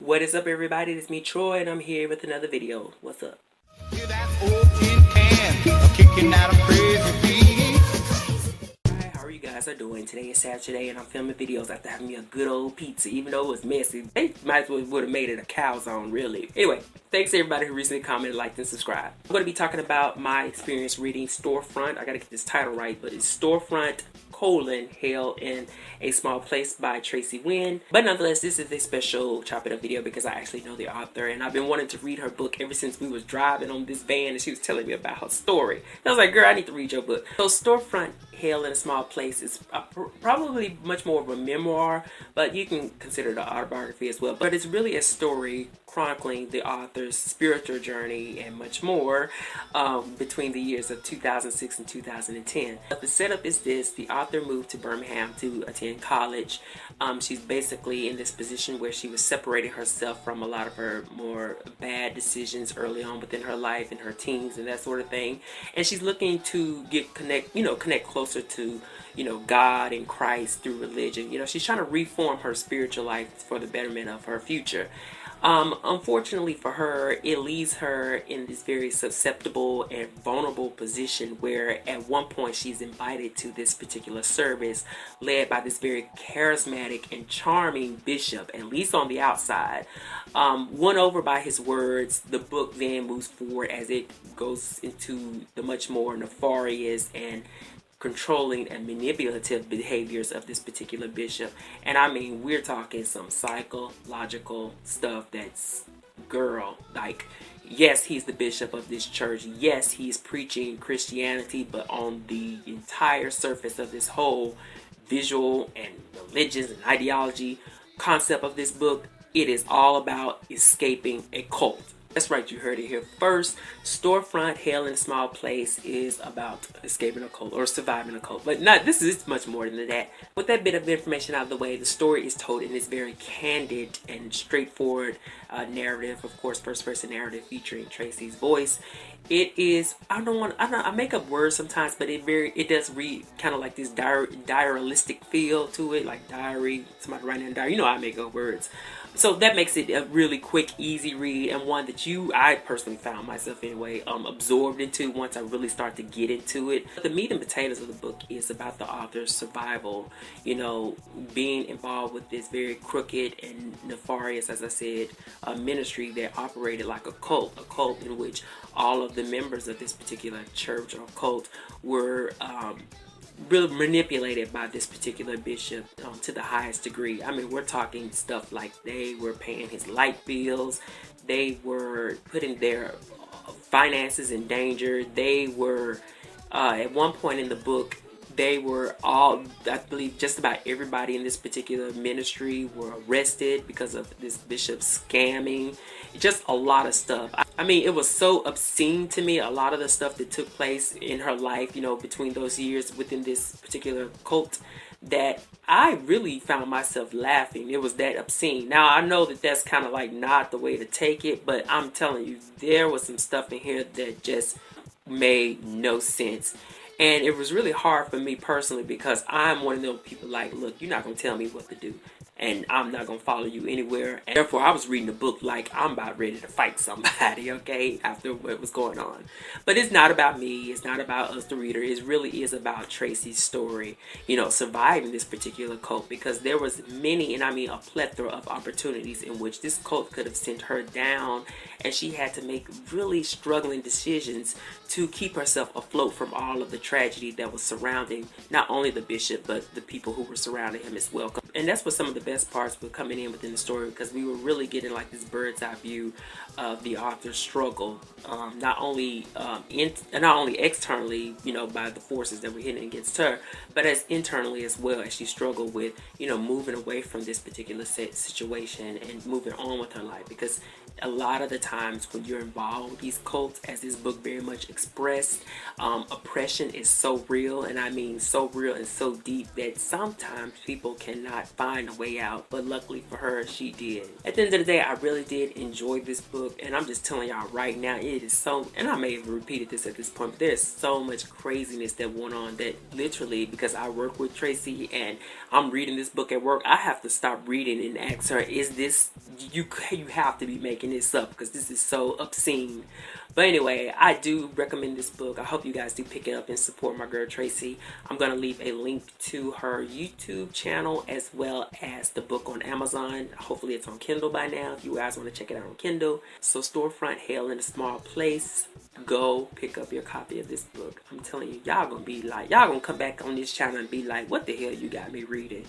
What is up, everybody? It's me, Troy, and I'm here with another video. What's up? Yeah, that's old tin can, kicking out a crazy beat. Hi, how are you guys doing? Today is Saturday, and I'm filming videos after having me a good old pizza, even though it was messy. They might as well would have made it a cow zone, really. Anyway, thanks to everybody who recently commented, liked, and subscribed. I'm going to be talking about my experience reading Storefront. I got to get this title right, but it's Storefront: Hell in a Small Place by Tracie Winn. But nonetheless, this is a special chop it up video because I actually know the author, and I've been wanting to read her book ever since we was driving on this van and she was telling me about her story. I was like, girl, I need to read your book. So Storefront: Hell in a Small Place is probably much more of a memoir, but you can consider it an autobiography as well. But it's really a story chronicling the author's spiritual journey and much more between the years of 2006 and 2010. But the setup is this: the author moved to Birmingham to attend college. She's basically in this position where she was separating herself from a lot of her more bad decisions early on within her life in her teens and that sort of thing. And she's looking to connect closer to, God and Christ through religion. She's trying to reform her spiritual life for the betterment of her future. Unfortunately for her, it leaves her in this very susceptible and vulnerable position where at one point she's invited to this particular service led by this very charismatic and charming bishop, at least on the outside. Won over by his words, the book then moves forward as it goes into the much more nefarious and controlling and manipulative behaviors of this particular bishop. And I mean, we're talking some psychological stuff that's, girl, like, yes, he's the bishop of this church. Yes, he's preaching Christianity, but on the entire surface of this whole visual and religious and ideology concept of this book, it is all about escaping a cult. That's right, you heard it here first. Storefront: Hell in a Small Place is about escaping a cult or surviving a cult. But this is much more than that. With that bit of information out of the way, the story is told in this very candid and straightforward narrative, of course, first-person narrative featuring Tracie's voice. It is, I make up words sometimes, but it does read kind of like this diaristic feel to it, like diary, somebody writing in a diary. I make up words. So that makes it a really quick, easy read, and one that I personally found myself anyway, absorbed into once I really start to get into it. The meat and potatoes of the book is about the author's survival, being involved with this very crooked and nefarious, as I said, ministry that operated like a cult in which all of the members of this particular church or cult were really manipulated by this particular bishop to the highest degree. I mean, we're talking stuff like they were paying his light bills, they were putting their finances in danger, they were at one point in the book, they were all, I believe just about everybody in this particular ministry were arrested because of this bishop scamming. Just a lot of stuff. I mean, it was so obscene to me, a lot of the stuff that took place in her life, between those years within this particular cult, that I really found myself laughing. It was that obscene. Now, I know that that's kind of like not the way to take it, but I'm telling you, there was some stuff in here that just made no sense. And it was really hard for me personally because I'm one of those people like, look, you're not going to tell me what to do. And I'm not going to follow you anywhere. And therefore, I was reading the book like I'm about ready to fight somebody, okay, after what was going on. But it's not about me. It's not about us, the reader. It really is about Tracie's story, surviving this particular cult. Because there was many, and I mean a plethora of opportunities in which this cult could have sent her down. And she had to make really struggling decisions to keep herself afloat from all of the tragedy that was surrounding not only the bishop, but the people who were surrounding him as well. And that's what some of the best parts were coming in within the story, because we were really getting like this bird's eye view of the author's struggle, not only externally, by the forces that were hitting against her, but as internally as well, as she struggled with, moving away from this particular situation and moving on with her life. Because a lot of the times when you're involved with these cults, as this book very much expressed, oppression is so real, and I mean so real and so deep that sometimes people cannot find a way way out, but luckily for her, she did. At the end of the day, I really did enjoy this book, and I'm just telling y'all right now, it is so, and I may have repeated this at this point, but there's so much craziness that went on that literally, because I work with Tracie and I'm reading this book at work, I have to stop reading and ask her, is this, you have to be making this up, because this is so obscene. But anyway, I do recommend this book. I hope you guys do pick it up and support my girl Tracie. I'm going to leave a link to her YouTube channel as well as the book on Amazon. Hopefully it's on Kindle by now if you guys want to check it out on Kindle. So Storefront Hell in a Small Place. Go pick up your copy of this book. I'm telling you, y'all going to be like, y'all going to come back on this channel and be like, what the hell you got me reading?